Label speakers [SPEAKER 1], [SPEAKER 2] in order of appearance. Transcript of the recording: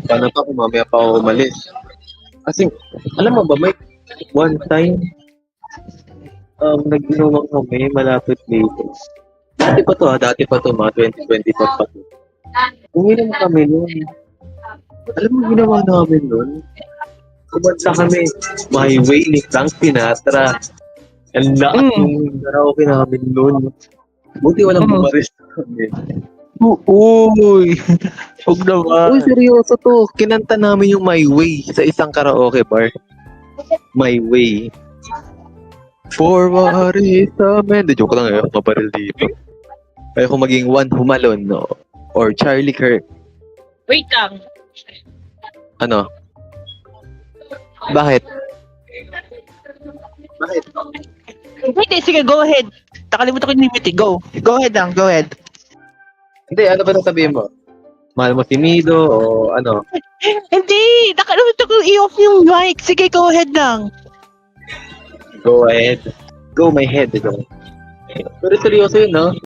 [SPEAKER 1] Paano pa kung mamaya pa ako umalis? Kasi, alam mo ba, may one time, nag-inuman kami malapit dito. Dati pa to, mga 2024 pa to. Uminom kami noon. Alam mo, ginawa namin noon? Kumanta kami, My Way ni Frank Sinatra. Ang lakas yung karaoke namin noon. Buti walang bumaris kami.
[SPEAKER 2] Uy! Huwag naman.
[SPEAKER 1] Uy, seryoso to. Kinanta namin yung My Way sa isang karaoke bar. My Way. For what is a man? De, joke lang, ayoko mabaril dito. Ayoko maging Juan Humalon, no? Or Charlie Kirk.
[SPEAKER 3] Wait lang.
[SPEAKER 1] Ano? Bakit? Bakit?
[SPEAKER 2] Hindi, sige, go ahead. Nakalimutan ko yung limit eh. Go. Go ahead lang, go ahead.
[SPEAKER 1] Hindi, ano ba sasabihin mo? Mahal mo si Mido o ano?
[SPEAKER 2] Hindi! Nakalimutan ko i-off yung mic. Sige, go ahead lang.
[SPEAKER 1] Go ahead. Go my head. Go. Pero seryoso yun, no?